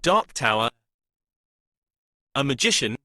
Dark Tower. A magician?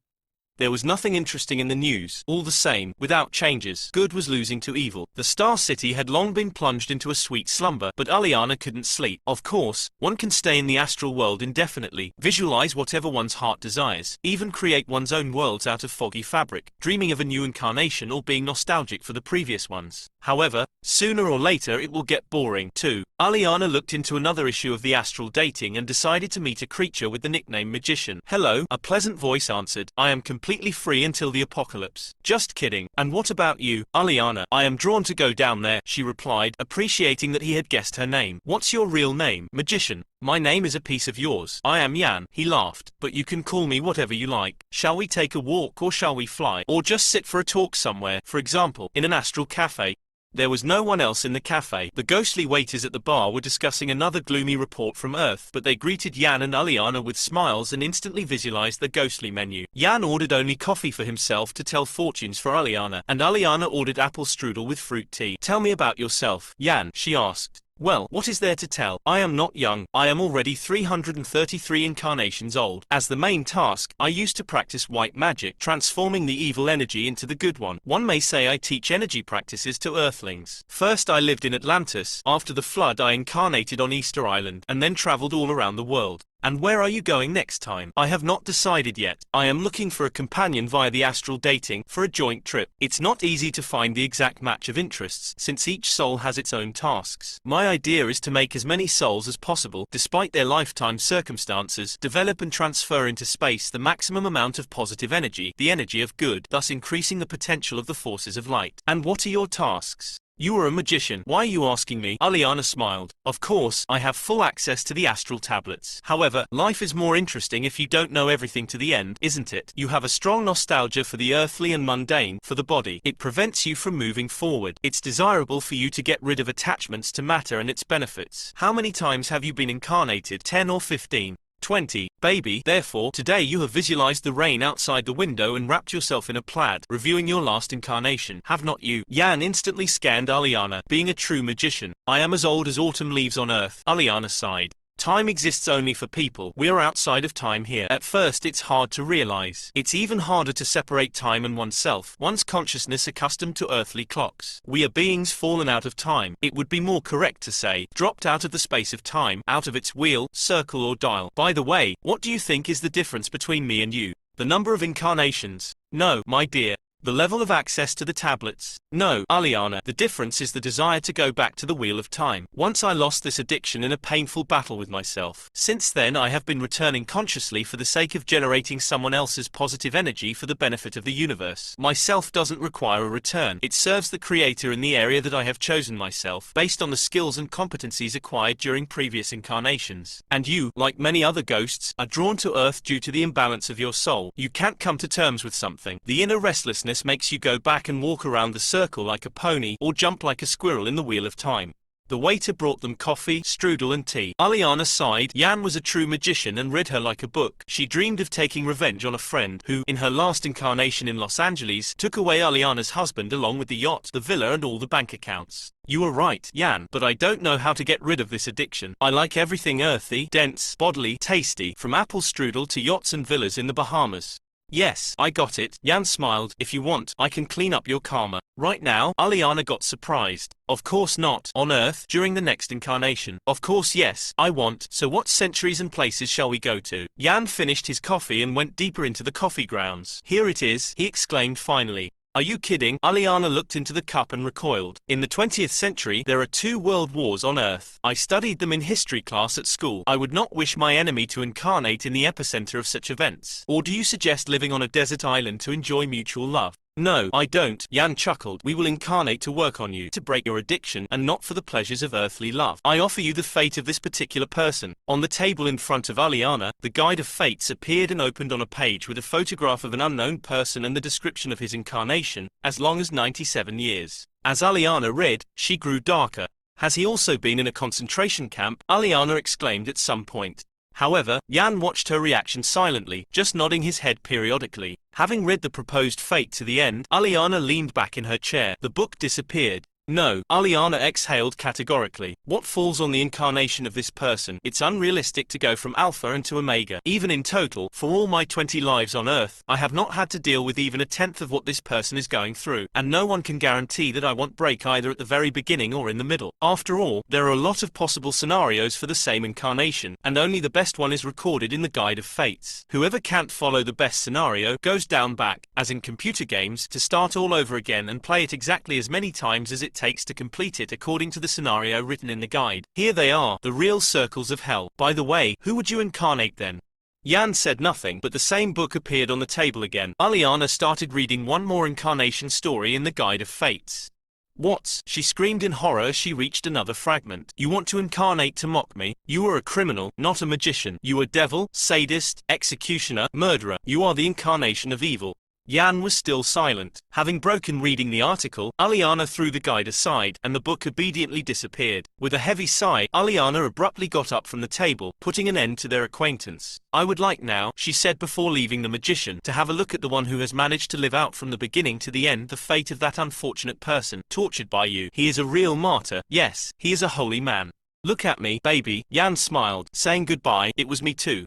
There was nothing interesting in the news. All the same, without changes, good was losing to evil. The Star City had long been plunged into a sweet slumber, but Aliana couldn't sleep. Of course, one can stay in the astral world indefinitely, visualize whatever one's heart desires, even create one's own worlds out of foggy fabric, dreaming of a new incarnation or being nostalgic for the previous ones. However, sooner or later it will get boring, too. Aliana looked into another issue of the Astral Dating and decided to meet a creature with the nickname Magician. Hello, a pleasant voice answered. I am completely free until the apocalypse. Just kidding. And what about you, Aliana? I am drawn to go down there, she replied, appreciating that he had guessed her name. What's your real name, Magician? My name is a piece of yours. I am Jan, he laughed, but you can call me whatever you like. Shall we take a walk or shall we fly? Or just sit for a talk somewhere, for example, in an astral cafe? There was no one else in the cafe. The ghostly waiters at the bar were discussing another gloomy report from Earth, but they greeted Jan and Aliana with smiles and instantly visualized the ghostly menu. Jan ordered only coffee for himself to tell fortunes for Aliana, and Aliana ordered apple strudel with fruit tea. Tell me about yourself, Jan, she asked. Well, what is there to tell? I am not young. I am already 333 incarnations old. As the main task, I used to practice white magic, transforming the evil energy into the good one. One may say I teach energy practices to Earthlings. First I lived in Atlantis. After the flood I incarnated on Easter Island, and then traveled all around the world. And where are you going next time? I have not decided yet. I am looking for a companion via the astral dating, for a joint trip. It's not easy to find the exact match of interests, since each soul has its own tasks. My idea is to make as many souls as possible, despite their lifetime circumstances, develop and transfer into space the maximum amount of positive energy, the energy of good, thus increasing the potential of the forces of light. And what are your tasks? You are a magician. Why are you asking me? Aliana smiled. Of course, I have full access to the astral tablets. However, life is more interesting if you don't know everything to the end, isn't it? You have a strong nostalgia for the earthly and mundane, for the body. It prevents you from moving forward. It's desirable for you to get rid of attachments to matter and its benefits. How many times have you been incarnated? 10 or 15? 20, baby. Therefore, today you have visualized the rain outside the window and wrapped yourself in a plaid, reviewing your last incarnation. Have not you? Jan instantly scanned Aliana. Being a true magician, I am as old as autumn leaves on earth. Aliana sighed. Time exists only for people. We are outside of time here. At first it's hard to realize. It's even harder to separate time and oneself, one's consciousness accustomed to earthly clocks. We are beings fallen out of time. It would be more correct to say, dropped out of the space of time, out of its wheel, circle or dial. By the way, what do you think is the difference between me and you? The number of incarnations? No, my dear. The level of access to the tablets? No, Aliana. The difference is the desire to go back to the wheel of time. Once I lost this addiction in a painful battle with myself. Since then I have been returning consciously for the sake of generating someone else's positive energy for the benefit of the universe. Myself doesn't require a return. It serves the creator in the area that I have chosen myself, based on the skills and competencies acquired during previous incarnations. And you, like many other ghosts, are drawn to Earth due to the imbalance of your soul. You can't come to terms with something. The inner restlessness makes you go back and walk around the circle like a pony, or jump like a squirrel in the wheel of time. The waiter brought them coffee, strudel and tea. Aliana sighed. Jan was a true magician and read her like a book. She dreamed of taking revenge on a friend who, in her last incarnation in Los Angeles, took away Aliana's husband along with the yacht, the villa and all the bank accounts. You are right, Jan, but I don't know how to get rid of this addiction. I like everything earthy, dense, bodily, tasty, from apple strudel to yachts and villas in the Bahamas. Yes, I got it. Jan smiled. If you want, I can clean up your karma. Right now? Aliana got surprised. Of course not. On Earth, during the next incarnation. Of course yes, I want. So what centuries and places shall we go to? Jan finished his coffee and went deeper into the coffee grounds. Here it is, he exclaimed finally. Are you kidding? Aliana looked into the cup and recoiled. In the 20th century, there are 2 world wars on Earth. I studied them in history class at school. I would not wish my enemy to incarnate in the epicenter of such events. Or do you suggest living on a desert island to enjoy mutual love? No, I don't. Jan chuckled. We will incarnate to work on you, to break your addiction, and not for the pleasures of earthly love. I offer you the fate of this particular person. On the table in front of Aliana, the Guide of Fates appeared and opened on a page with a photograph of an unknown person and the description of his incarnation, as long as 97 years. As Aliana read, she grew darker. Has he also been in a concentration camp? Aliana exclaimed at some point. However, Jan watched her reaction silently, just nodding his head periodically. Having read the proposed fate to the end, Aliana leaned back in her chair. The book disappeared. No, Aliana exhaled categorically. What falls on the incarnation of this person? It's unrealistic to go from Alpha into Omega. Even in total, for all my 20 lives on Earth, I have not had to deal with even a tenth of what this person is going through. And no one can guarantee that I won't break either at the very beginning or in the middle. After all, there are a lot of possible scenarios for the same incarnation, and only the best one is recorded in the Guide of Fates. Whoever can't follow the best scenario goes down back, as in computer games, to start all over again and play it exactly as many times as it takes to complete it according to the scenario written in the guide. Here they are, the real circles of hell. By the way, who would you incarnate then? Jan said nothing, but the same book appeared on the table again. Aliana started reading one more incarnation story in the Guide of Fates. What? She screamed in horror as she reached another fragment. You want to incarnate to mock me? You are a criminal, not a magician. You are devil, sadist, executioner, murderer. You are the incarnation of evil. Jan was still silent. Having broken reading the article, Aliana threw the guide aside, and the book obediently disappeared. With a heavy sigh, Aliana abruptly got up from the table, putting an end to their acquaintance. I would like now, she said before leaving the magician, to have a look at the one who has managed to live out from the beginning to the end the fate of that unfortunate person, tortured by you. He is a real martyr. Yes, he is a holy man. Look at me, baby. Jan smiled, saying goodbye. It was me too.